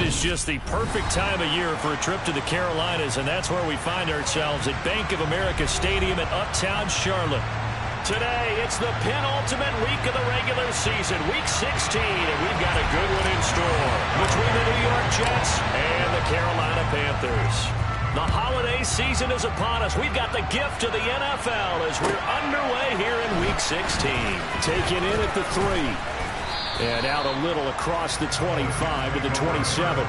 is just the perfect time of year for a trip to the Carolinas, and that's where we find ourselves at Bank of America Stadium in Uptown Charlotte. Today, it's the penultimate week of the regular season, Week 16, and we've got a good one in store between the New York Jets and the Carolina Panthers. The holiday season is upon us. We've got the gift of the NFL as we're underway here in Week 16. Taken in at the 3. And out a little across the 25 to the 27.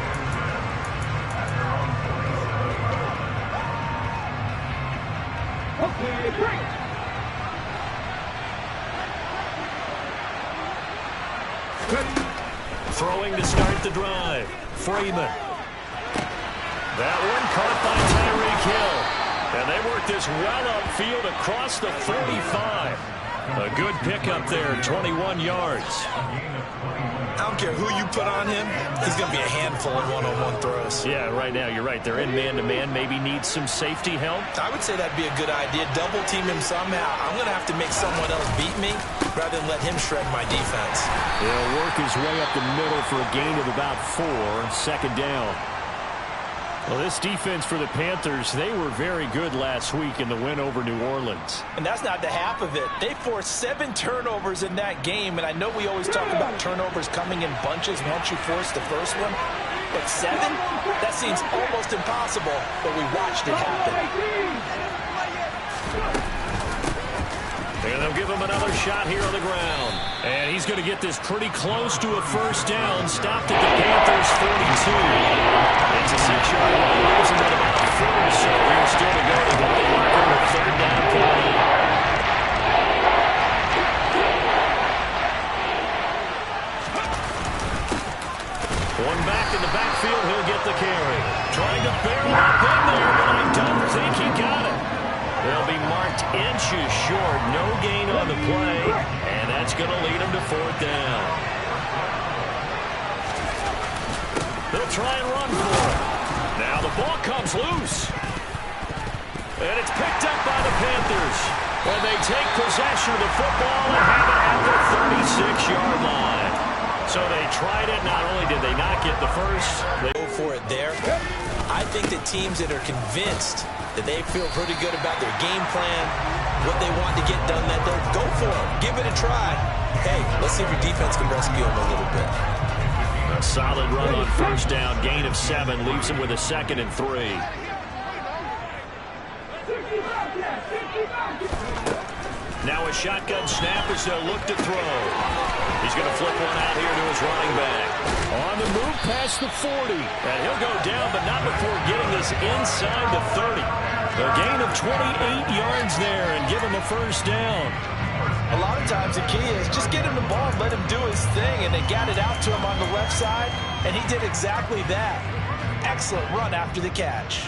Throwing to start the drive. Freeman. That one caught by Tyreek Hill. And they work this well upfield across the 45. A good pickup there, 21 yards. I don't care who you put on him, he's going to be a handful in one-on-one throws. Yeah, right now, you're right. They're in man-to-man, maybe need some safety help. I would say that'd be a good idea. Double team him somehow. I'm going to have to make someone else beat me rather than let him shred my defense. He'll work his way up the middle for a gain of about 4, second down. Well, this defense for the Panthers, they were very good last week in the win over New Orleans. And that's not the half of it. They forced 7 turnovers in that game, and I know we always talk about turnovers coming in bunches once you force the first one. But 7? That seems almost impossible, but we watched it happen. And they'll give him another shot here on the ground. And he's going to get this pretty close to a first down. Stopped at the Panthers' 42. It's a 6-yard line. Leaves him at about 4 or so. Here's still to go to the marker with third down play. One back in the backfield. He'll get the carry. Trying to barrel up in there, but I don't think he got it. They'll be marked inches short. No gain on the play. And that's going to lead them to fourth down. They'll try and run for it. Now the ball comes loose. And it's picked up by the Panthers. And they take possession of the football and have it at the 36-yard line. So they tried it. Not only did they not get the first, they go for it there. I think that teams that are convinced that they feel pretty good about their game plan, what they want to get done that day, go for it. Give it a try. Hey, let's see if your defense can rescue them a little bit. A solid run on first down. Gain of 7 leaves him with a 2nd and 3. Now a shotgun snap as they'll look to throw. He's going to flip one out here to his running back. On the move past the 40. And he'll go down, but not before getting this inside the 30. A gain of 28 yards there and give him a first down. A lot of times the key is just get him the ball and let him do his thing, and they got it out to him on the left side, and he did exactly that. Excellent run after the catch.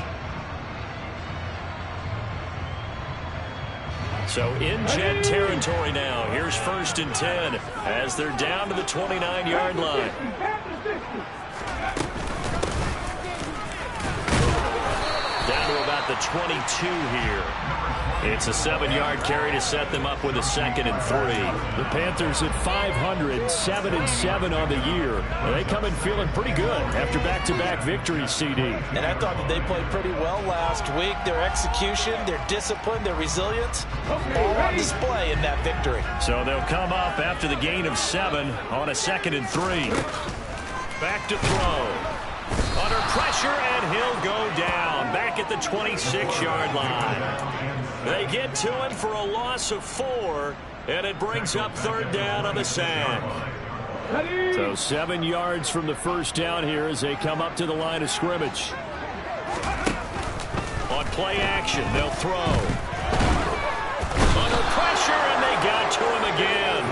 So in Jet territory now. Here's 1st and 10 as they're down to the 29-yard line. Down to about the 22 here. It's a 7-yard carry to set them up with a 2nd and 3. The Panthers at 500, 7-7 on the year. And they come in feeling pretty good after back-to-back victories, CD. And I thought that they played pretty well last week. Their execution, their discipline, their resilience, all on display in that victory. So they'll come up after the gain of 7 on a 2nd and 3. Back to throw. Under pressure, and he'll go down. Back at the 26-yard line. They get to him for a loss of 4, and it brings up third down on the sack. So 7 yards from the first down here as they come up to the line of scrimmage. On play action, they'll throw. Under pressure, and they got to him again.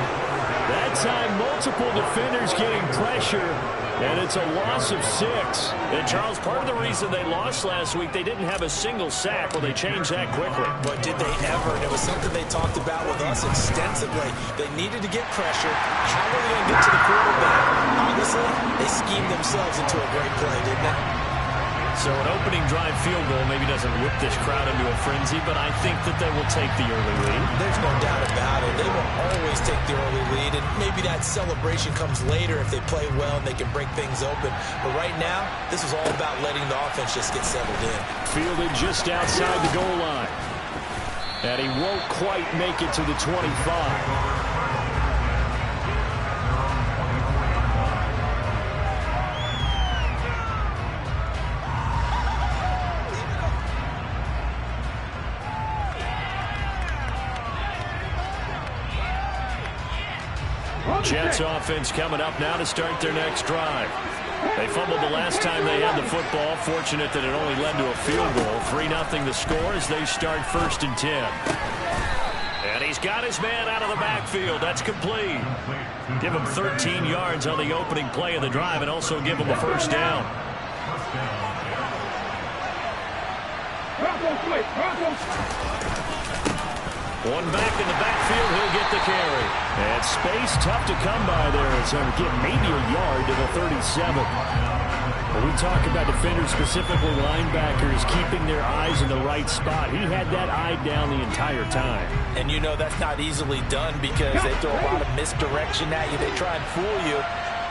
That time, multiple defenders getting pressure. And it's a loss of 6. And, Charles, part of the reason they lost last week, they didn't have a single sack. Well, they changed that quickly. But did they ever? And it was something they talked about with us extensively. They needed to get pressure. How were they going to get to the quarterback? Honestly, they schemed themselves into a great play, didn't they? So an opening drive field goal maybe doesn't whip this crowd into a frenzy, but I think that they will take the early lead. There's no doubt about it. They will always take the early lead, and maybe that celebration comes later if they play well and they can break things open. But right now, this is all about letting the offense just get settled in. Fielded just outside the goal line. And he won't quite make it to the 25. Jets offense coming up now to start their next drive. They fumbled the last time they had the football. Fortunate that it only led to a field goal. 3-0 the score as they start 1st and 10. And he's got his man out of the backfield. That's complete. Give him 13 yards on the opening play of the drive and also give him a first down. One back in the backfield, he'll get the carry. And space tough to come by there. It's going to get maybe a yard to the 37. When we talk about defenders, specifically linebackers, keeping their eyes in the right spot, he had that eye down the entire time. And you know that's not easily done because they throw a lot of misdirection at you. They try and fool you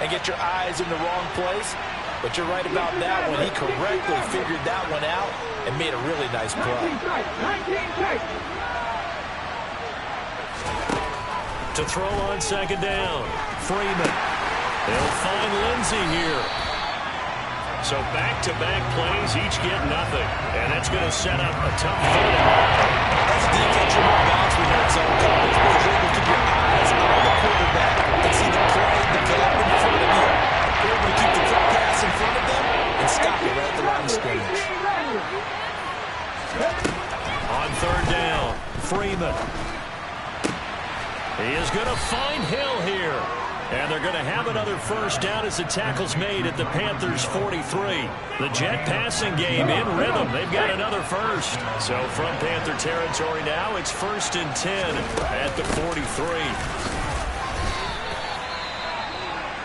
and get your eyes in the wrong place. But you're right about that one. He correctly figured that one out and made a really nice play. To throw on 2nd down, Freeman. They'll find Lindsey here. So back-to-back plays, each get nothing. And that's going to set up a tough third. As a defense, you're more balanced when you're in zone coverage because you're able to keep your eyes on the quarterback and see the play develop in front of you. You're able to keep the quick pass in front of them and stop it right at the line of scrimmage. On 3rd down, Freeman. He is going to find Hill here. And they're going to have another first down as the tackle's made at the Panthers' 43. The Jet passing game in rhythm. They've got another first. So from Panther territory now, it's 1st and 10 at the 43.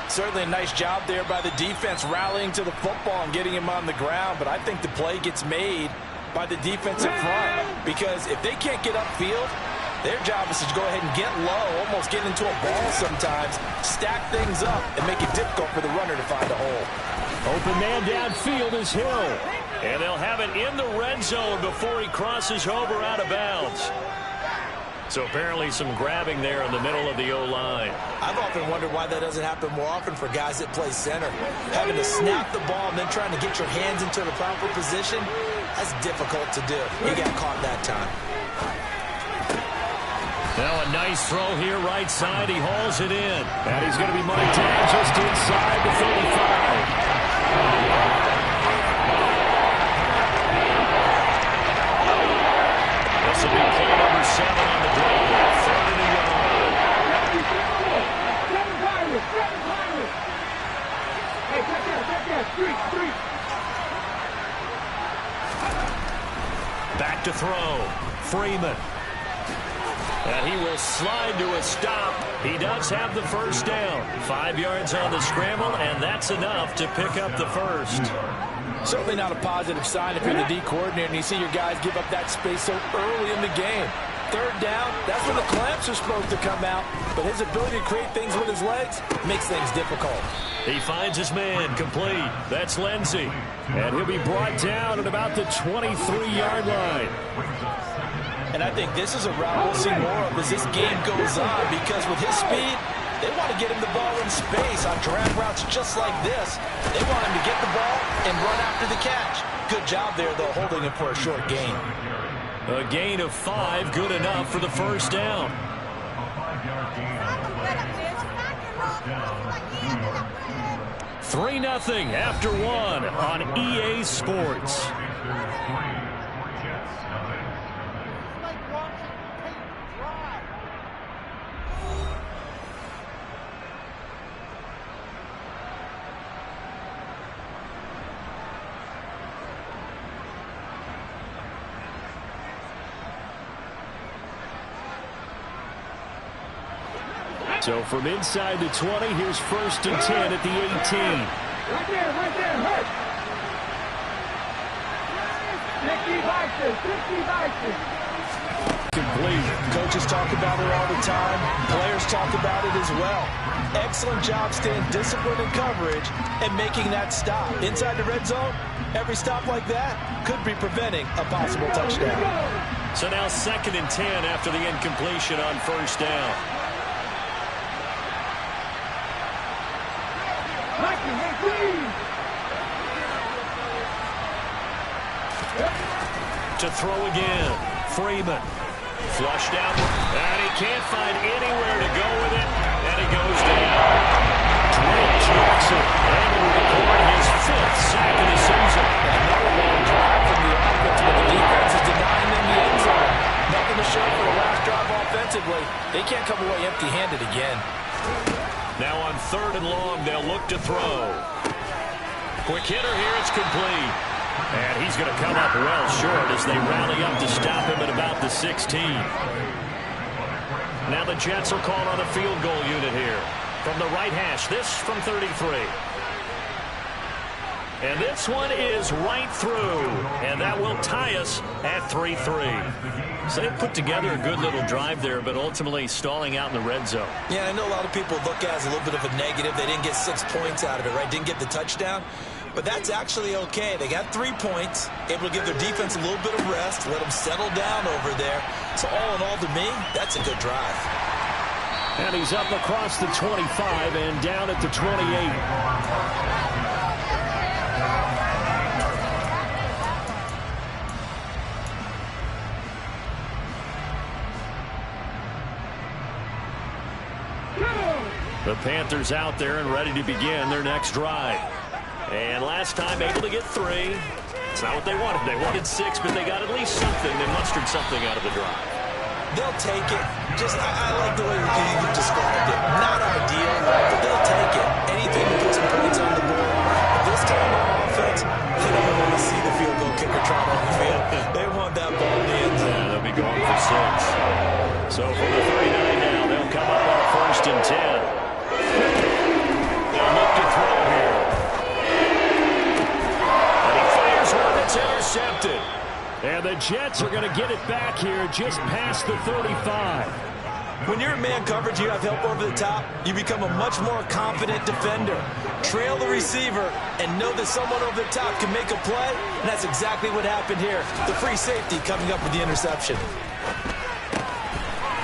Certainly a nice job there by the defense rallying to the football and getting him on the ground. But I think the play gets made by the defensive front because if they can't get upfield, their job is to go ahead and get low, almost get into a ball sometimes, stack things up, and make it difficult for the runner to find a hole. Open man downfield is Hill. And they'll have it in the red zone before he crosses over out of bounds. So apparently some grabbing there in the middle of the O-line. I've often wondered why that doesn't happen more often for guys that play center. Having to snap the ball and then trying to get your hands into the proper position, that's difficult to do. He got caught that time. Now a nice throw here right side. He hauls it in. And he's going to be marked down just inside the 35. This will be play number 7 on the drive. 3rd and a yard. Back to throw. Freeman. And he will slide to a stop. He does have the first down. 5 yards on the scramble, and that's enough to pick up the first. Certainly not a positive sign if you're the D coordinator and you see your guys give up that space so early in the game. 3rd down, that's when the clamps are supposed to come out. But his ability to create things with his legs makes things difficult. He finds his man complete. That's Lindsey. And he'll be brought down at about the 23-yard line. And I think this is a route we'll see more of as this game goes on because with his speed, they want to get him the ball in space on drag routes just like this. They want him to get the ball and run after the catch. Good job there, though, holding him for a short gain. A gain of 5, good enough for the first down. 3-0 after 1 on EA Sports. So from inside the 20, here's 1st and 10 at the 18. Right there, right there, hurt. Complete. Coaches talk about it all the time. Players talk about it as well. Excellent job staying disciplined in coverage and making that stop. Inside the red zone, every stop like that could be preventing a possible touchdown. So now 2nd and 10 after the incompletion on 1st down. To throw again. Freeman. Flush down. And he can't find anywhere to go with it. And he goes down. Drake Jackson able to record his 5th sack of the season. Another long drive from the offense, but the defense is denying them the end zone. Nothing to show for the last drive offensively. They can't come away empty-handed again. Now on 3rd and long, they'll look to throw. Quick hitter here, it's complete. And he's going to come up well short as they rally up to stop him at about the 16. Now the Jets are called on a field goal unit here. From the right hash, this from 33. And this one is right through. And that will tie us at 3-3. So they put together a good little drive there, but ultimately stalling out in the red zone. Yeah, I know a lot of people look at it as a little bit of a negative. They didn't get 6 points out of it, right? Didn't get the touchdown. But that's actually okay. They got 3 points, able to give their defense a little bit of rest, let them settle down over there. So all in all, to me, that's a good drive. And he's up across the 25 and down at the 28. The Panthers out there and ready to begin their next drive. And last time able to get 3. It's not what they wanted. They wanted 6, but they got at least something. They mustered something out of the drive. They'll take it. I like the way you described it. Not ideal, but they'll take it. Anything to put some points on the board. But this time on offense, they don't want to see the field goal kicker trot on the field. They want that ball in the end zone. Yeah, they'll be going for 6. So from the 39 now, they'll come up on 1st and 10. They'll look to throw here. And he fires one that's intercepted. And the Jets are going to get it back here just past the 35. When you're in man coverage, you have help over the top, you become a much more confident defender. Trail the receiver and know that someone over the top can make a play, and that's exactly what happened here. The free safety coming up with the interception.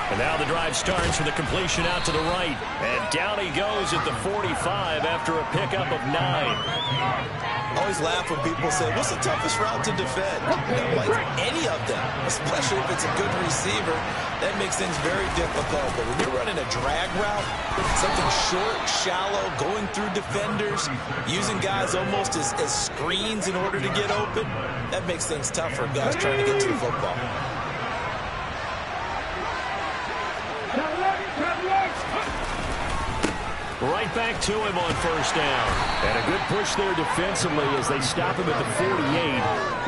And now the drive starts with a completion out to the right. And down he goes at the 45 after a pickup of 9. I always laugh when people say, what's the toughest route to defend? Like any of them, especially if it's a good receiver, that makes things very difficult. But when you're running a drag route, something short, shallow, going through defenders, using guys almost as screens in order to get open, that makes things tough for guys trying to get to the football. Right back to him on 1st down. And a good push there defensively as they stop him at the 48.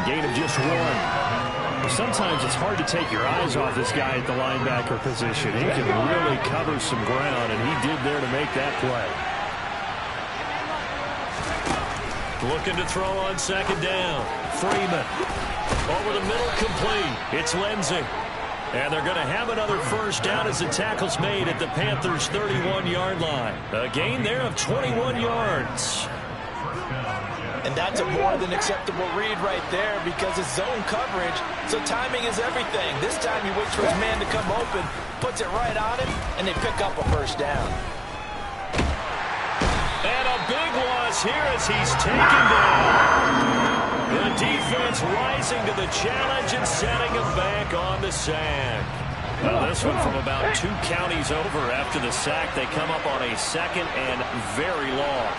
Gain of just 1. Sometimes it's hard to take your eyes off this guy at the linebacker position. He can really cover some ground, and he did there to make that play. Looking to throw on 2nd down. Freeman. Over the middle, complete. It's Lindsey. And they're going to have another 1st down as the tackle's made at the Panthers' 31-yard line. A gain there of 21 yards. And that's a more than acceptable read right there because it's zone coverage, so timing is everything. This time he waits for his man to come open, puts it right on him, and they pick up a 1st down. And a big loss here as he's taken down. The defense rising to the challenge and setting him back on the sack. Well, this one from about 2 counties over after the sack. They come up on a 2nd and very long.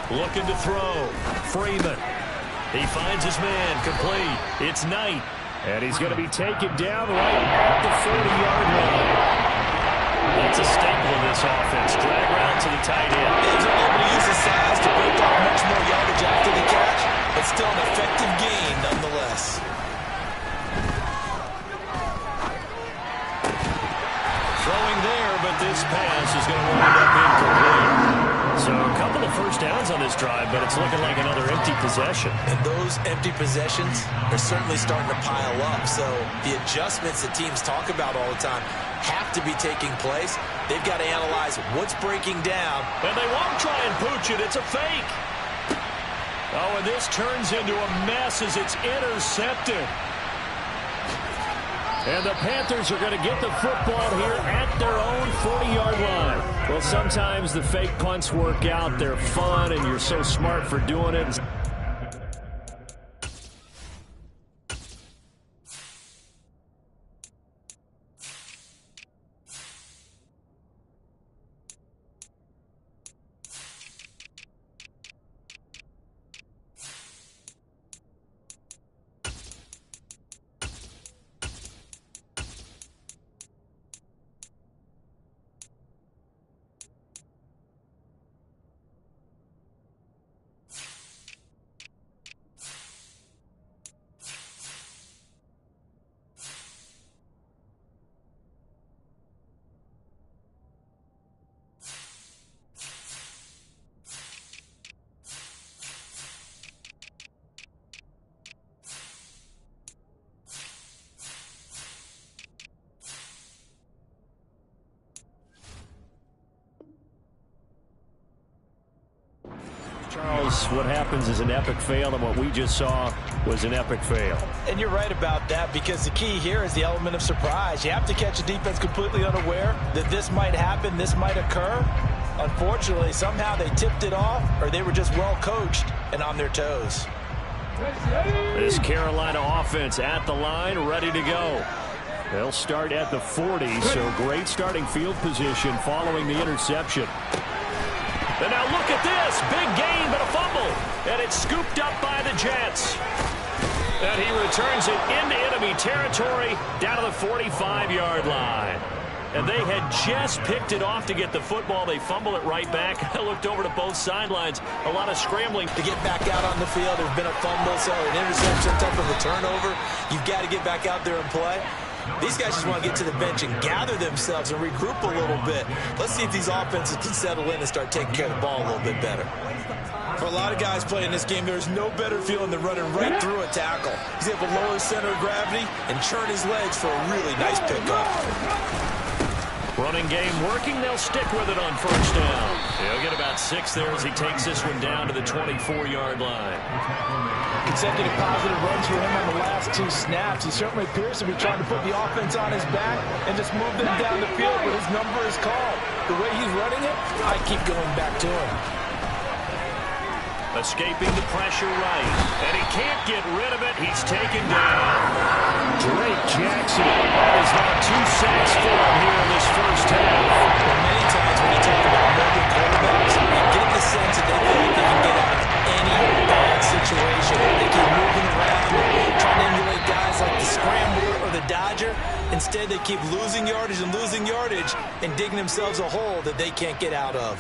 Looking to throw. Freeman. He finds his man. Complete. It's Knight. And he's going to be taken down right at the 40-yard line. That's a staple of this offense. Drag route to the tight end. He's able to use his size to break off much more yardage after the catch, but still an effective gain nonetheless. Throwing there, but this pass is going to wind up incomplete. So a couple of first downs on this drive, but it's looking like another empty possession. And those empty possessions are certainly starting to pile up. So the adjustments that teams talk about all the time have to be taking place. They've got to analyze what's breaking down. And they won't try and pooch it. It's a fake. Oh, and this turns into a mess as it's intercepted. And the Panthers are going to get the football here at their own 40-yard line. Well, sometimes the fake punts work out. They're fun, and you're so smart for doing it. Charles, what happens is an epic fail, and what we just saw was an epic fail. And you're right about that, because the key here is the element of surprise. You have to catch a defense completely unaware that this might happen, this might occur. Unfortunately, somehow they tipped it off, or they were just well coached and on their toes. This Carolina offense at the line, ready to go. They'll start at the 40, so great starting field position following the interception. And now look at this. Big gain, but a fumble. And it's scooped up by the Jets. And he returns it into enemy territory down to the 45-yard line. And they had just picked it off to get the football. They fumble it right back. I looked over to both sidelines. A lot of scrambling to get back out on the field. There's been a fumble, so an interception, type of a turnover. You've got to get back out there and play. These guys just want to get to the bench and gather themselves and regroup a little bit. Let's see if these offenses can settle in and start taking care of the ball a little bit better. For a lot of guys playing this game, there's no better feeling than running right through a tackle. He's able to lower his center of gravity and churn his legs for a really nice pickup. Running game working. They'll stick with it on first down. He'll get about 6 there as he takes this one down to the 24-yard line. Consecutive positive runs for him on the last 2 snaps. He certainly appears to be trying to put the offense on his back and just move them down the field when his number is called. The way he's running it, I keep going back to him. Escaping the pressure right. And he can't get rid of it. He's taken down. Drake Jackson has now 2 sacks for him here in this first half. Well, many times when you talk about mobile quarterbacks, you get the sense that they think they can get out of any bad situation. They keep moving around, trying to emulate guys like the Scrambler or the Dodger. Instead, they keep losing yardage and digging themselves a hole that they can't get out of.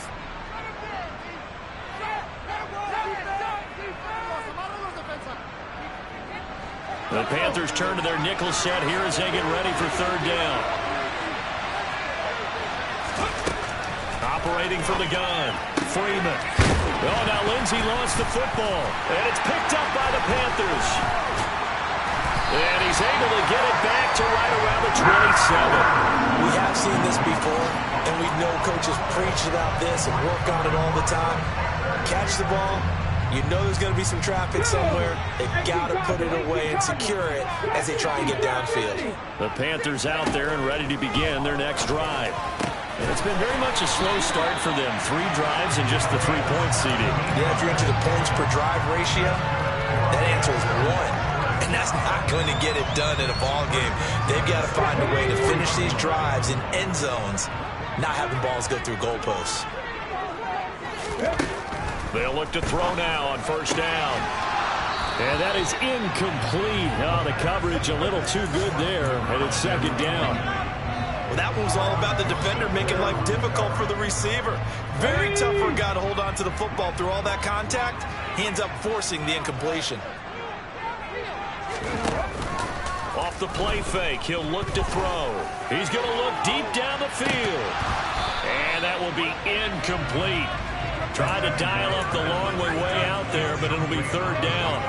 The Panthers turn to their nickel set here as they get ready for third down. Operating from the gun, Freeman. Oh, now Lindsey lost the football, and it's picked up by the Panthers. And he's able to get it back to right around the 27. We have seen this before, and we know coaches preach about this and work on it all the time. Catch the ball. You know there's going to be some traffic somewhere. They've got to put it away and secure it as they try and get downfield. The Panthers out there and ready to begin their next drive. And it's been very much a slow start for them. 3 drives and just the 3-point seeding. Yeah, if you're into the points per drive ratio, that answer is 1. And that's not going to get it done in a ball game. They've got to find a way to finish these drives in end zones, not having balls go through goalposts. They'll look to throw now on first down. And that is incomplete. Oh, the coverage a little too good there, and it's second down. Well, that one was all about the defender making life difficult for the receiver. Very tough for a guy to hold on to the football through all that contact. Hands up, forcing the incompletion. Off the play fake, he'll look to throw. He's going to look deep down the field. And that will be incomplete. Trying to dial up the long way out there, but it'll be third down.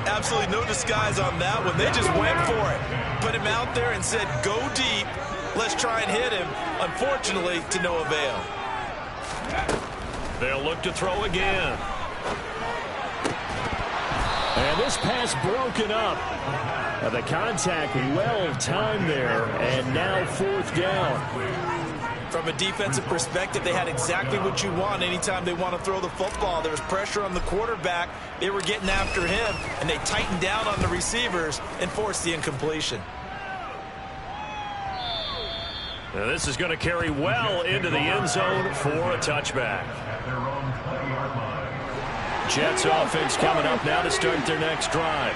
Absolutely no disguise on that one. They just went for it. Put him out there and said, go deep. Let's try and hit him. Unfortunately, to no avail. They'll look to throw again. And this pass broken up. The contact well timed there, and now fourth down. From a defensive perspective, they had exactly what you want anytime they want to throw the football. There was pressure on the quarterback. They were getting after him, and they tightened down on the receivers and forced the incompletion. Now this is going to carry well into the end zone for a touchback. Jets offense coming up now to start their next drive.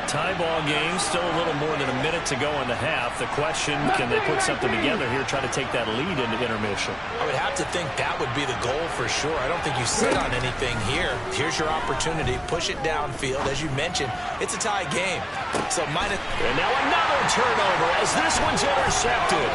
Tie ball game, still a little more than a minute to go in the half. The question, can they put something together here, try to take that lead into intermission? I would have to think that would be the goal for sure. I don't think you sit on anything here. Here's your opportunity. Push it downfield. As you mentioned, it's a tie game. So minus. And now another turnover as this one's intercepted.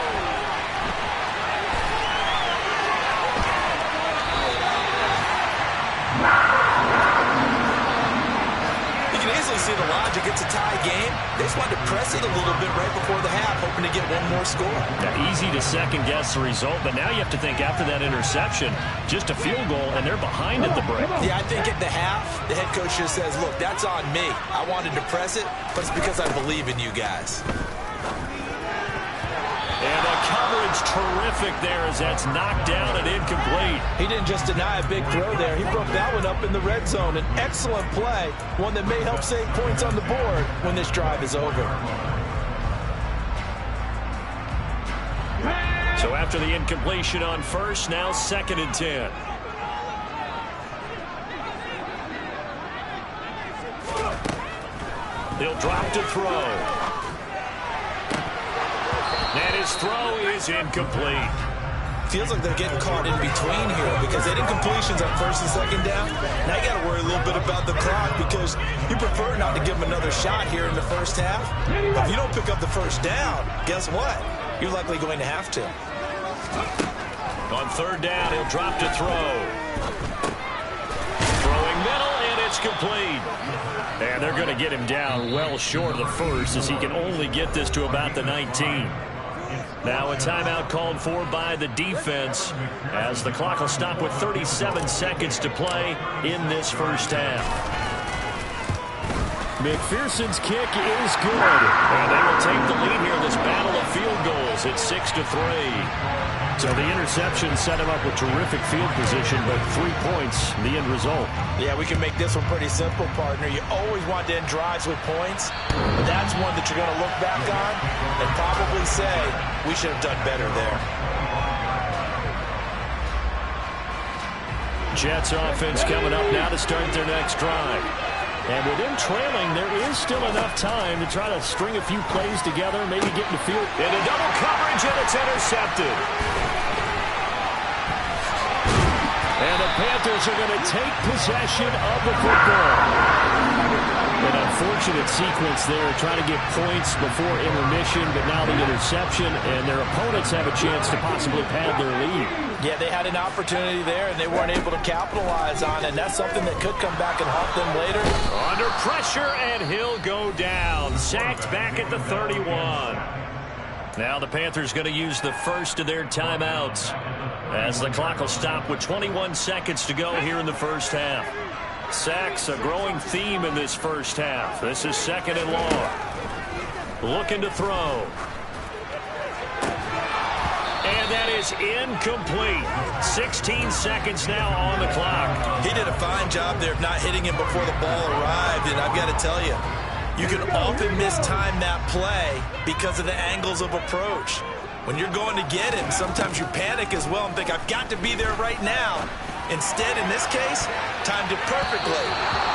See the logic. It's a tie game. They just wanted to press it a little bit right before the half, hoping to get one more score. Now, easy to second guess the result, but now you have to think after that interception, just a field goal, and they're behind at the break. Yeah, I think at the half, the head coach just says, look, that's on me. I wanted to press it, but it's because I believe in you guys. And the coverage terrific there as that's knocked down and incomplete. He didn't just deny a big throw there. He broke that one up in the red zone. An excellent play, one that may help save points on the board when this drive is over. So after the incompletion on first, now 2nd and 10. He'll drop to throw. And his throw is incomplete. Feels like they're getting caught in between here because they did completions on first and second down. Now you got to worry a little bit about the clock because you prefer not to give them another shot here in the first half. But if you don't pick up the first down, guess what? You're likely going to have to. On third down, he'll drop to throw. Throwing middle, and it's complete. And they're going to get him down well short of the first as he can only get this to about the 19. Now a timeout called for by the defense as the clock will stop with 37 seconds to play in this first half. McPherson's kick is good. And they will take the lead here in this battle of field goals at 6-3. So the interception set him up with terrific field position, but 3 points, the end result. Yeah, we can make this one pretty simple, partner. You always want to end drives with points. That's one that you're going to look back on and probably say, we should have done better there. Jets offense coming up now to start their next drive. And with them trailing, there is still enough time to try to string a few plays together, maybe get in the field. Into double coverage, and it's intercepted. And the Panthers are going to take possession of the football. An unfortunate sequence there, trying to get points before intermission, but now the interception, and their opponents have a chance to possibly pad their lead. Yeah, they had an opportunity there, and they weren't able to capitalize on it, and that's something that could come back and haunt them later. Under pressure, and he'll go down. Sacked back at the 31. Now the Panthers going to use the first of their timeouts as the clock will stop with 21 seconds to go here in the first half. Sacks, a growing theme in this first half. This is 2nd and long. Looking to throw. And that is incomplete. 16 seconds now on the clock. He did a fine job there of not hitting him before the ball arrived, and I've got to tell you, you can often mistime that play because of the angles of approach. When you're going to get him, sometimes you panic as well and think, I've got to be there right now. Instead, in this case, timed it perfectly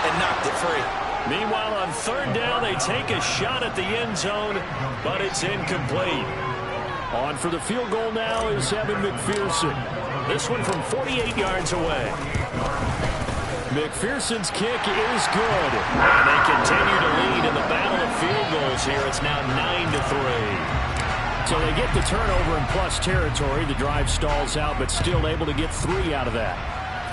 and knocked it free. Meanwhile, on third down, they take a shot at the end zone, but it's incomplete. On for the field goal now is Evan McPherson. This one from 48 yards away. McPherson's kick is good. And they continue to lead in the battle of field goals here. It's now 9-3. So they get the turnover in plus territory. The drive stalls out, but still able to get 3 out of that.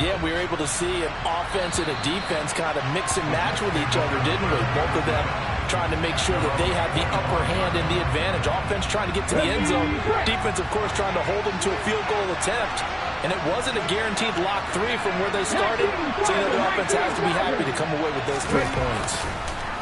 Yeah, we were able to see an offense and a defense kind of mix and match with each other, didn't we? Both of them trying to make sure that they had the upper hand and the advantage. Offense trying to get to the end zone. Defense, of course, trying to hold them to a field goal attempt. And it wasn't a guaranteed lock 3 from where they started. So, the offense has to be happy to come away with those 3 points.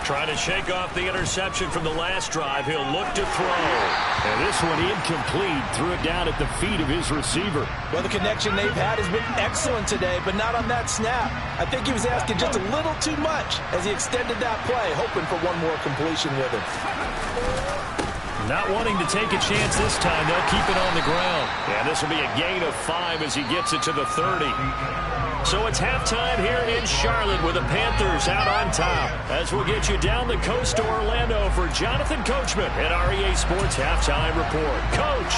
Trying to shake off the interception from the last drive. He'll look to throw. And this one incomplete. Threw it down at the feet of his receiver. Well, the connection they've had has been excellent today, but not on that snap. I think he was asking just a little too much as he extended that play, hoping for one more completion with him. Not wanting to take a chance this time. They'll keep it on the ground. And this will be a gain of 5 as he gets it to the 30. So it's halftime here in Charlotte with the Panthers out on top. As we'll get you down the coast to Orlando for Jonathan Coachman at REA Sports Halftime Report. Coach.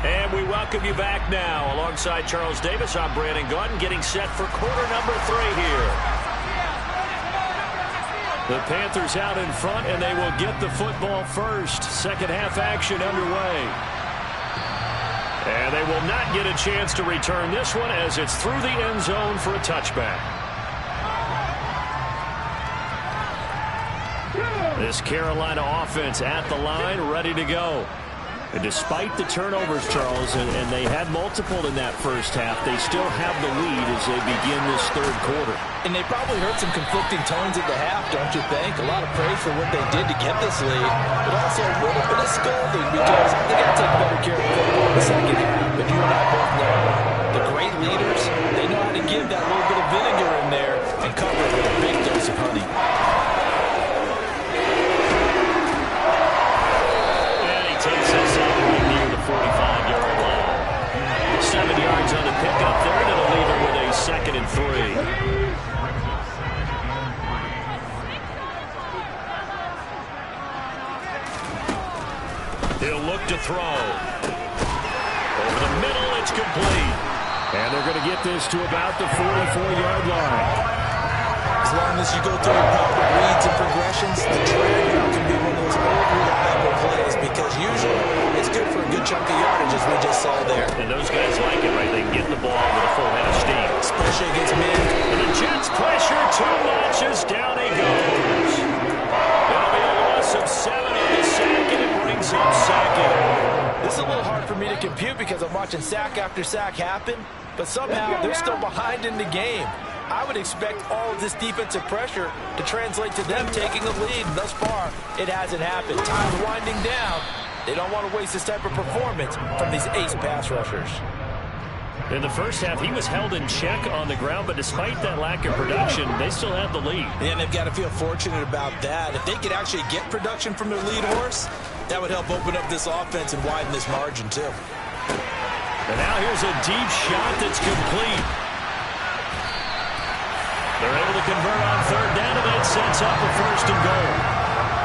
And we welcome you back now. Alongside Charles Davis, I'm Brandon Gaudin, getting set for quarter number 3 here. The Panthers out in front, and they will get the football first. Second half action underway. And they will not get a chance to return this one as it's through the end zone for a touchback. This Carolina offense at the line, ready to go. And despite the turnovers, Charles, and they had multiple in that first half, they still have the lead as they begin this third quarter. And they probably heard some conflicting tones at the half, don't you think? A lot of praise for what they did to get this lead, but also a little bit of scolding because they got to take better care of football in the second half. But you and I both know the great leaders, they know how to give that little bit of vinegar in there and cover it with a big dose of honey. Takes us all the way near the 45-yard line. 7 yards on the pickup there, and it'll leave it with a 2nd and 3. He'll look to throw. Over the middle, it's complete. And they're going to get this to about the 44-yard line. As long as you go through the proper reads and progressions, the drag route can be one of those old reliable plays because usually it's good for a good chunk of yardage as we just saw there. And those guys like it, right? They can get the ball with a full head of steam. Especially against men. And the Jets pressure 2 notches down he goes. That'll be a loss of 7 on the sack, and it brings up 2nd. This is a little hard for me to compute because I'm watching sack after sack happen, but somehow they're still behind in the game. I would expect all of this defensive pressure to translate to them taking a lead. Thus far, it hasn't happened. Time's winding down. They don't want to waste this type of performance from these ace pass rushers. In the first half, he was held in check on the ground, but despite that lack of production, they still have the lead. And they've got to feel fortunate about that. If they could actually get production from their lead horse, that would help open up this offense and widen this margin, too. And now here's a deep shot that's complete. They're able to convert on 3rd down, and that sets up a 1st and goal.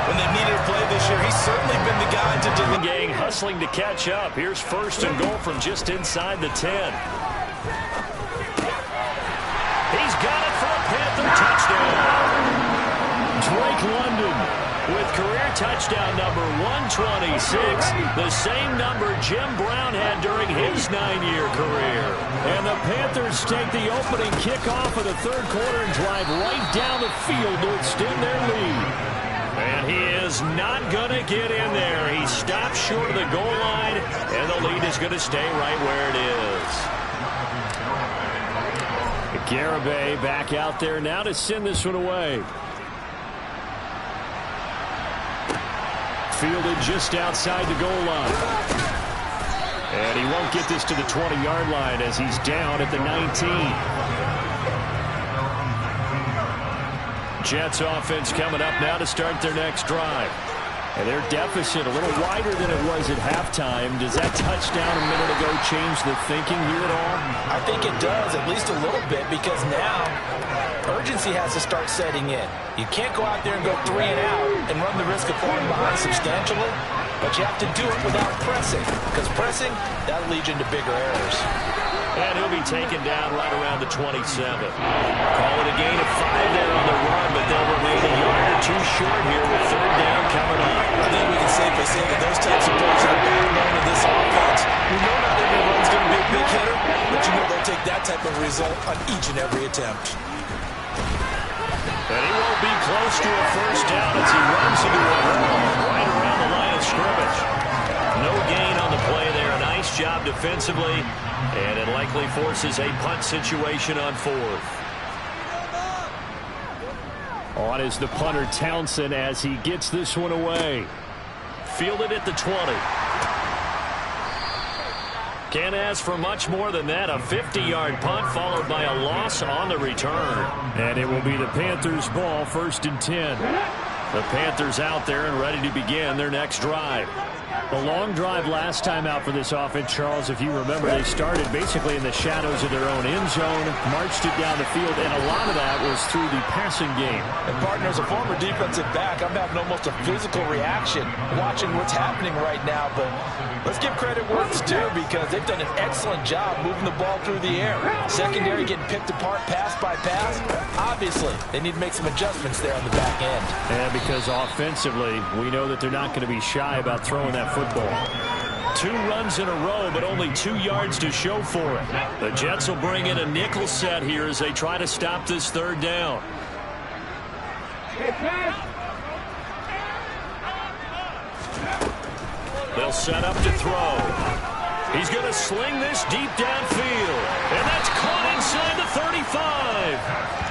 When they needed a play this year, he's certainly been the guy to deliver. Gang hustling to catch up. Here's 1st and goal from just inside the 10. He's got it for a Panther touchdown. Drake London with career touchdown number 126, the same number Jim Brown had during his 9-year career. And the Panthers take the opening kickoff of the third quarter and drive right down the field to extend their lead. And he is not going to get in there. He stops short of the goal line, and the lead is going to stay right where it is. Garibay back out there now to send this one away. Fielded just outside the goal line. And he won't get this to the 20-yard line as he's down at the 19. Jets offense coming up now to start their next drive. And their deficit a little wider than it was at halftime. Does that touchdown a minute ago change the thinking here at all? I think it does, at least a little bit, because now urgency has to start setting in. You can't go out there and go 3 and out and run the risk of falling behind substantially, but you have to do it without pressing, because pressing, that'll lead you into bigger errors. And he'll be taken down right around the 27. Call it a gain of 5 there on the run, but they'll remain a yard or 2 short here with 3rd down coming up. I think we can safely They say that those types of plays are the backbone of this offense. We know not every run's going to be a big hitter, but you know they'll take that type of result on each and every attempt. And he won't be close to a first down as he runs into a wall right around the line of scrimmage. No gain on the play there. Nice job defensively, and it likely forces a punt situation on fourth. On is the punter Townsend as he gets this one away. Fielded at the 20. Can't ask for much more than that. A 50-yard punt followed by a loss on the return. And it will be the Panthers' ball, 1st and 10. The Panthers out there and ready to begin their next drive. A long drive last time out for this offense, Charles. If you remember, they started basically in the shadows of their own end zone, marched it down the field, and a lot of that was through the passing game. And, partner, as a former defensive back, I'm having almost a physical reaction watching what's happening right now. But let's give credit where it's due because they've done an excellent job moving the ball through the air. Secondary getting picked apart pass by pass. Obviously, they need to make some adjustments there on the back end. And because offensively, we know that they're not going to be shy about throwing that football. 2 runs in a row, but only 2 yards to show for it. The Jets will bring in a nickel set here as they try to stop this 3rd down. They'll set up to throw. He's going to sling this deep downfield. And that's caught inside the 35.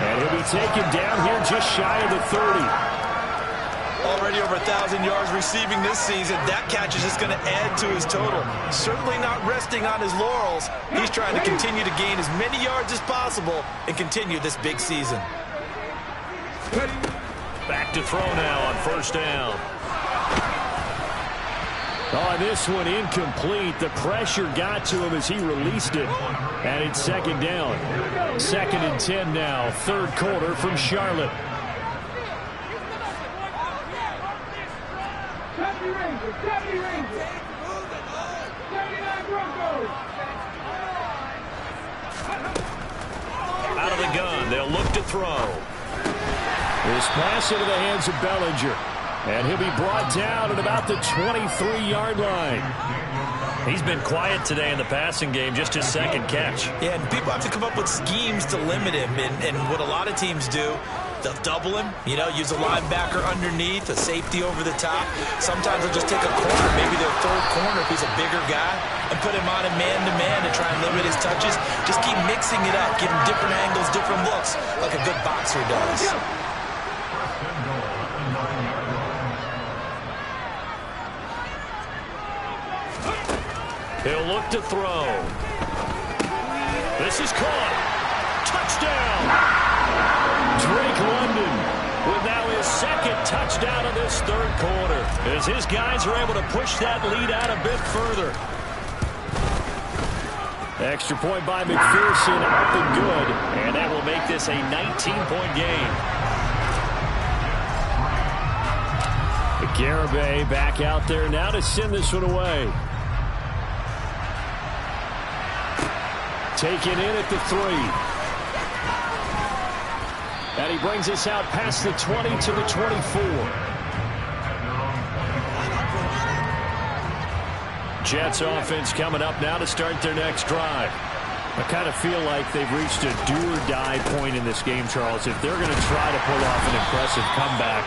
And he'll be taken down here just shy of the 30. Already over 1,000 yards receiving this season. That catch is just going to add to his total. Certainly not resting on his laurels. He's trying to continue to gain as many yards as possible and continue this big season. Back to throw now on 1st down. Oh, this one incomplete. The pressure got to him as he released it. And it's 2nd down. 2nd and 10 now. 3rd quarter from Charlotte. Out of the gun, they'll look to throw. This pass into the hands of Bellinger. And he'll be brought down at about the 23-yard line. He's been quiet today in the passing game, just his 2nd catch. Yeah, and people have to come up with schemes to limit him. And what a lot of teams do, they'll double him, use a linebacker underneath, a safety over the top. Sometimes they'll just take a corner, maybe their 3rd corner if he's a bigger guy, and put him on a man-to-man to try and limit his touches. Just keep mixing it up, give him different angles, different looks, like a good boxer does. He'll look to throw. This is caught. Touchdown! Drake London with now his 2nd touchdown of this 3rd quarter as his guys are able to push that lead out a bit further. Extra point by McPherson, up and good. And that will make this a 19-point game. Garibay back out there now to send this one away. Taken in at the 3. And he brings us out past the 20 to the 24. Jets offense coming up now to start their next drive. I kind of feel like they've reached a do-or-die point in this game, Charles. If they're going to try to pull off an impressive comeback,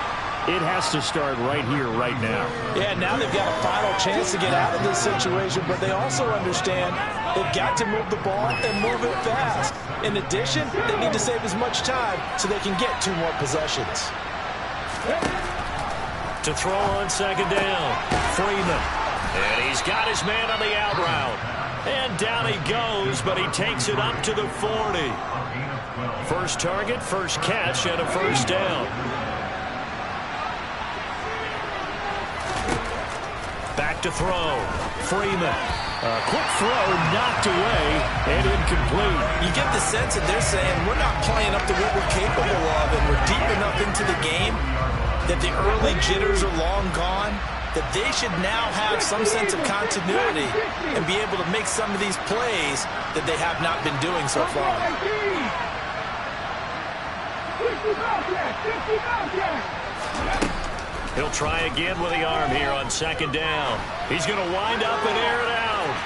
it has to start right here, right now. Yeah, now they've got a final chance to get out of this situation, but they also understand they've got to move the ball and move it fast. In addition, they need to save as much time so they can get 2 more possessions. To throw on 2nd down, Freeman. And he's got his man on the out route. And down he goes, but he takes it up to the 40. First target, 1st catch, and a 1st down. Back to throw. Freeman. A quick throw knocked away and incomplete. You get the sense that they're saying we're not playing up to what we're capable of, and we're deep enough into the game that the early jitters are long gone, that they should now have some sense of continuity and be able to make some of these plays that they have not been doing so far. He'll try again with the arm here on second down. He's going to wind up and air it out.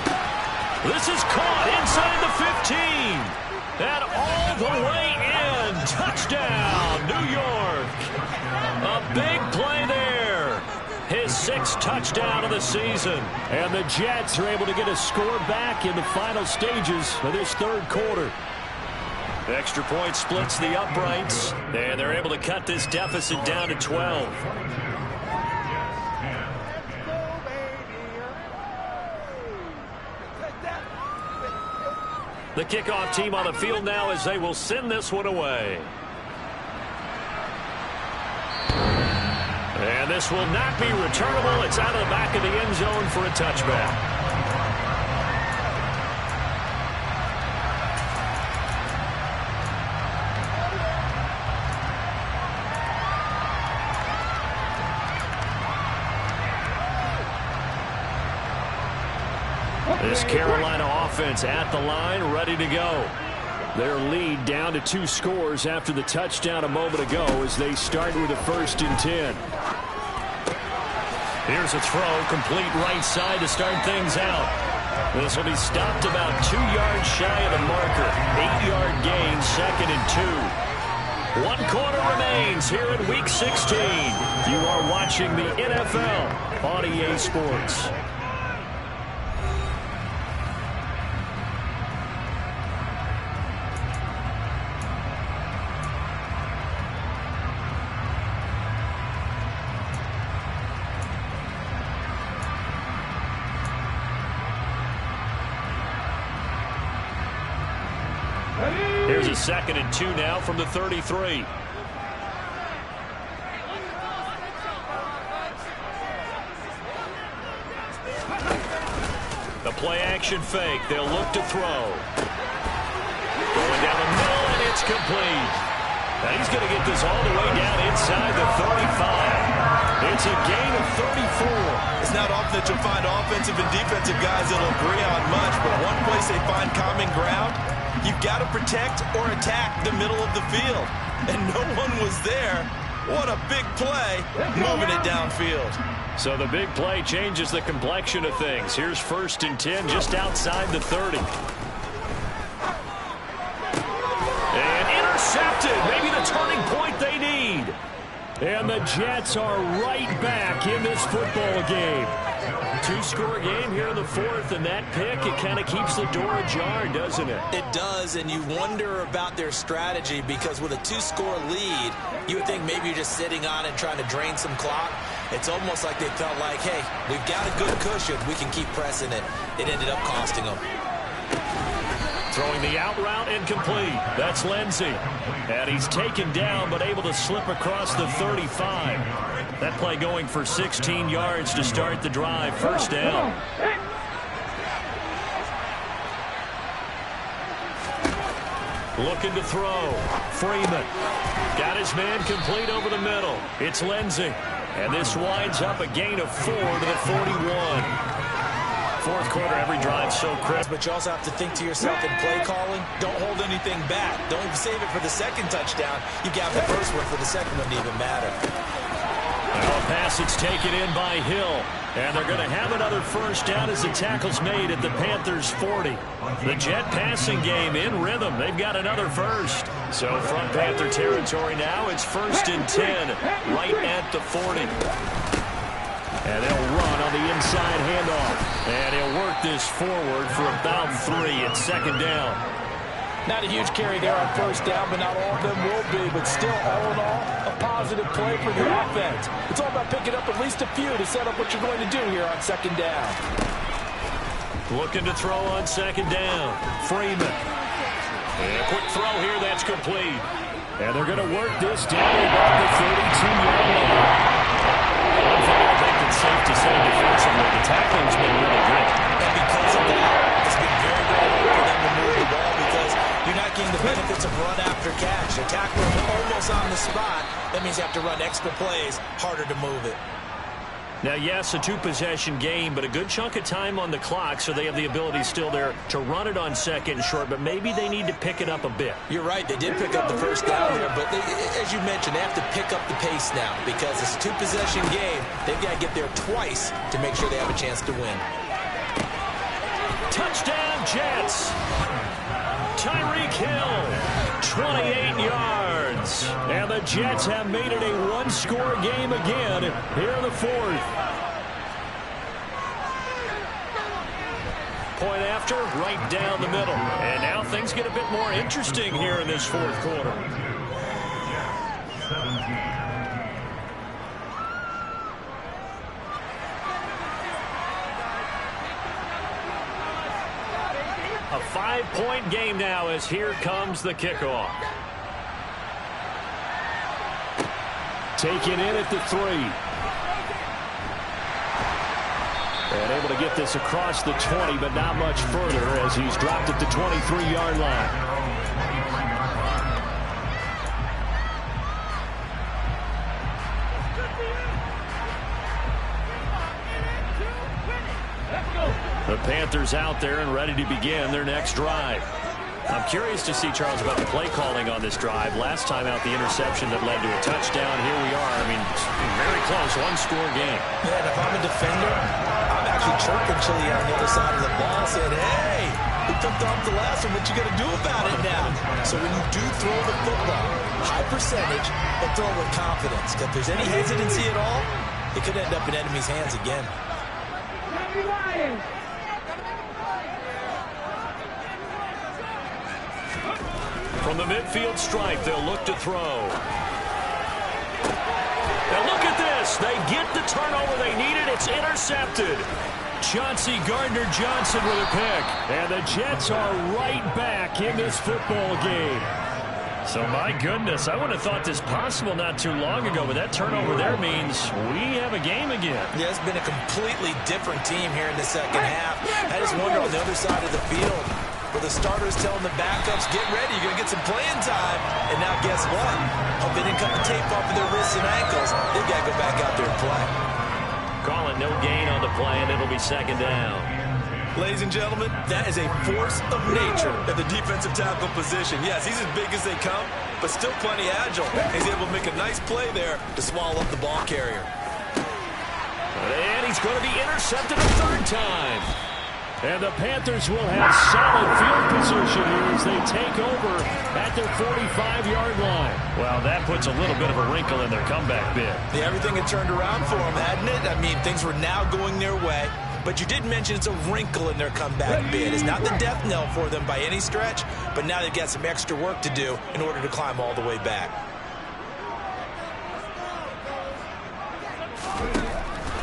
This is caught inside the 15. And all the way in. Touchdown, New York. A big play there. His 6th touchdown of the season. And the Jets are able to get a score back in the final stages of this third quarter. Extra point splits the uprights, and they're able to cut this deficit down to 12. The kickoff team on the field now as they will send this one away. And this will not be returnable. It's out of the back of the end zone for a touchback. This Carolina offense at the line, ready to go. Their lead down to 2 scores after the touchdown a moment ago as they start with a 1st and 10. Here's a throw, complete right side to start things out. This will be stopped about 2 yards shy of the marker. 8-yard gain, 2nd and 2. 1 quarter remains here in Week 16. You are watching the NFL on EA Sports. Here's a 2nd and 2 now from the 33. The play action fake. They'll look to throw. Going down the middle, and it's complete. Now he's going to get this all the way down inside the 35. It's a gain of 34. It's not often that you'll find offensive and defensive guys that'll agree on much, but one place they find common ground, you've got to protect or attack the middle of the field. And no one was there. What a big play, moving it downfield. So the big play changes the complexion of things. Here's 1st and 10 just outside the 30. And intercepted. Maybe the turning point they need. And the Jets are right back in this football game. 2-score game here in the 4th, and that pick, it kind of keeps the door ajar, doesn't it? It does, and you wonder about their strategy because with a 2-score lead, you would think maybe you're just sitting on it trying to drain some clock. It's almost like they felt like, hey, we've got a good cushion. We can keep pressing it. It ended up costing them. Throwing the out route incomplete. That's Lindsey. And he's taken down but able to slip across the 35. That play going for 16 yards to start the drive. 1st down. Looking to throw. Freeman. Got his man complete over the middle. It's Lindsey. And this winds up a gain of 4 to the 41. 4th quarter, every drive so crisp. But you also have to think to yourself in play calling, don't hold anything back. Don't save it for the 2nd touchdown. You got the 1st one for the 2nd one to even matter. Now a pass that's taken in by Hill. And they're going to have another 1st down as the tackle's made at the Panthers' 40. The Jet passing game in rhythm. They've got another 1st. So from Panther territory now, it's 1st and 10 right at the 40. And they'll run on the inside handoff. And he'll work this forward for about 3 at 2nd down. Not a huge carry there on 1st down, but not all of them will be. But still, all in all, a positive play for the offense. It's all about picking up at least a few to set up what you're going to do here on 2nd down. Looking to throw on 2nd down. Freeman. And a quick throw here, that's complete. And they're going to work this down about the 32-yard line. One thing I think it's safe to say defensively, the tackling's been really good. And because of that, it's been very, very hard for them to move the ball because you're not getting the benefits of run after catch. The tackler is almost on the spot. That means you have to run extra plays, harder to move it. Now, yes, a 2-possession game, but a good chunk of time on the clock, so they have the ability still there to run it on 2nd and short, but maybe they need to pick it up a bit. You're right. They did pick up the 1st down here, but as you mentioned, they have to pick up the pace now because it's a two-possession game. They've got to get there twice to make sure they have a chance to win. Touchdown, Jets. Tyreek Hill, 28 yards. And the Jets have made it a one-score game again here in the fourth. Point after, right down the middle. And now things get a bit more interesting here in this fourth quarter. A 5-point game now as here comes the kickoff. Taken in at the 3. And able to get this across the 20, but not much further as he's dropped at the 23-yard line. The Panthers out there and ready to begin their next drive. I'm curious to see, Charles, about the play calling on this drive. Last time out, the interception that led to a touchdown. Here we are. I mean, very close, one-score game. Yeah, and if I'm a defender, I'm actually chirping Chili on the other side of the ball, saying, hey, we picked off the last one. What you got to do about it now? So when you do throw the football, high percentage, but throw with confidence. If there's any hesitancy at all, it could end up in enemy's hands again. From the midfield stripe, they'll look to throw. And look at this. They get the turnover they needed. It's intercepted. Chauncey Gardner-Johnson with a pick. And the Jets are right back in this football game. So, my goodness, I would have thought this possible not too long ago, but that turnover there means we have a game again. Yeah, it's been a completely different team here in the second half. I just wonder on the other side of the field, where the starters telling the backups, get ready, you're going to get some playing time. And now guess what? Hope they didn't cut the tape off of their wrists and ankles. They've got to go back out there and play. Calling no gain on the play, and it'll be second down. Ladies and gentlemen, that is a force of nature at the defensive tackle position. Yes, he's as big as they come, but still plenty agile. He's able to make a nice play there to swallow up the ball carrier. And he's going to be intercepted a third time. And the Panthers will have solid field position here as they take over at their 45-yard line. Well, that puts a little bit of a wrinkle in their comeback bid. Yeah, everything had turned around for them, hadn't it? I mean, things were now going their way. But you did mention it's a wrinkle in their comeback bid. It's not the death knell for them by any stretch, but now they've got some extra work to do in order to climb all the way back.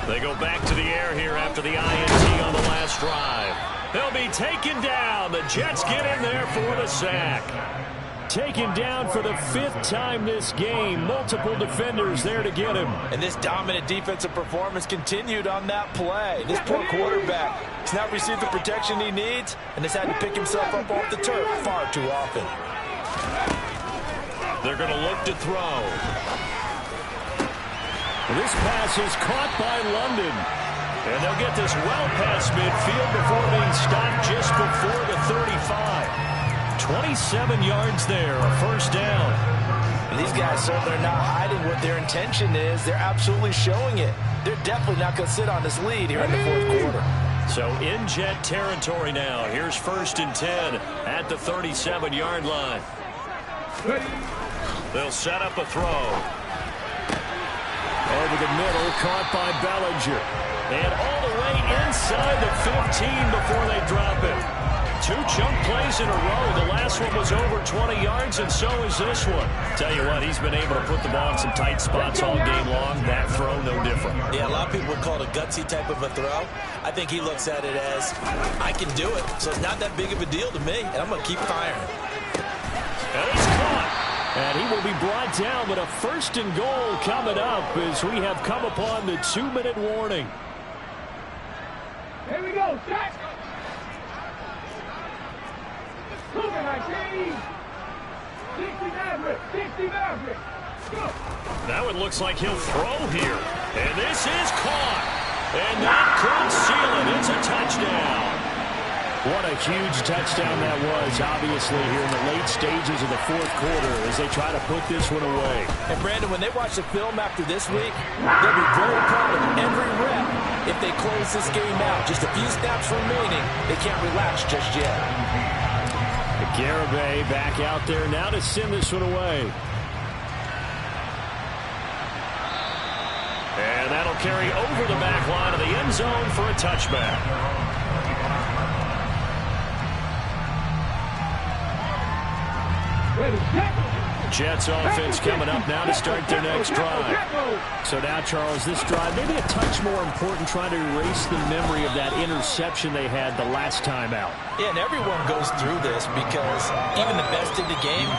They go back to the air here after the INT on the last drive. They'll be taken down. The Jets get in there for the sack. Taken down for the 5th time this game. Multiple defenders there to get him. And this dominant defensive performance continued on that play. This poor quarterback has not received the protection he needs and has had to pick himself up off the turf far too often. They're going to look to throw. This pass is caught by London. And they'll get this well past midfield before being stopped just before the 35. 27 yards there, a first down. And these guys certainly are not hiding what their intention is. They're absolutely showing it. They're definitely not going to sit on this lead here in the fourth quarter. So in Jet territory now. Here's 1st and 10 at the 37-yard line. They'll set up a throw. Over the middle, caught by Bellinger. And all the way inside the 15 before they drop it. 2 chunk plays in a row. The last one was over 20 yards, and so is this one. Tell you what, he's been able to put the ball in some tight spots all game long. That throw, no different. Yeah, a lot of people would call it a gutsy type of a throw. I think he looks at it as, I can do it, so it's not that big of a deal to me, and I'm going to keep firing. And he's caught. And he will be brought down, but a 1st and goal coming up as we have come upon the 2-minute warning. Here we go, set. Now it looks like he'll throw here. And this is caught. And that could seal it. It's a touchdown. What a huge touchdown that was, obviously, here in the late stages of the fourth quarter as they try to put this one away. And, Brandon, when they watch the film after this week, they'll be very proud of every rep if they close this game out. Just a few snaps remaining. They can't relax just yet. Garibay back out there now to send this one away. And that'll carry over the back line of the end zone for a touchback. Jets offense coming up now to start their next drive. So now, Charles, this drive maybe a touch more important, trying to erase the memory of that interception they had the last time out. Yeah, and everyone goes through this because even the best in the game,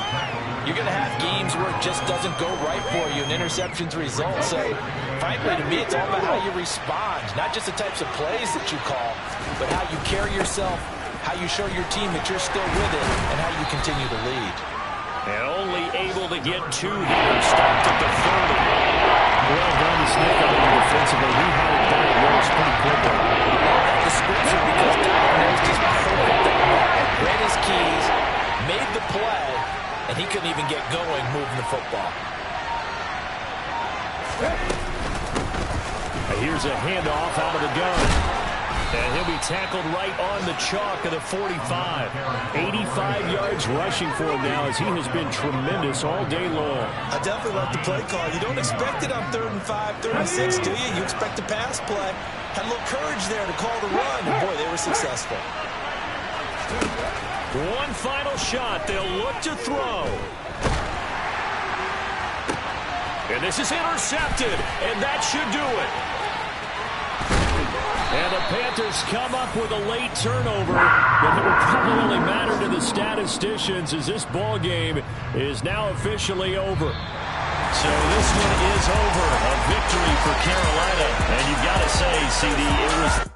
you're going to have games where it just doesn't go right for you, and interceptions result. So, frankly, to me, it's all about how you respond, not just the types of plays that you call, but how you carry yourself, how you show your team that you're still with it, and how you continue to lead. And only able to get 2 here. Stopped at the 30. Well done to sniff out him defensively. He had it diagnosed pretty quickly. That description because diagnosed is perfect. Read his keys, made the play, and he couldn't even get going moving the football. Here's a handoff out of the gun. And he'll be tackled right on the chalk of the 45. 85 yards rushing for him now as he has been tremendous all day long. I definitely like the play call. You don't expect it on 3rd and 5, 3rd and 6, do you? You expect a pass play. Had a little courage there to call the run. And boy, they were successful. One final shot. They'll look to throw. And this is intercepted. And that should do it. And the Panthers come up with a late turnover, but it will probably only matter to the statisticians as this ball game is now officially over. So this one is over. A victory for Carolina. And you've got to say, CD, it was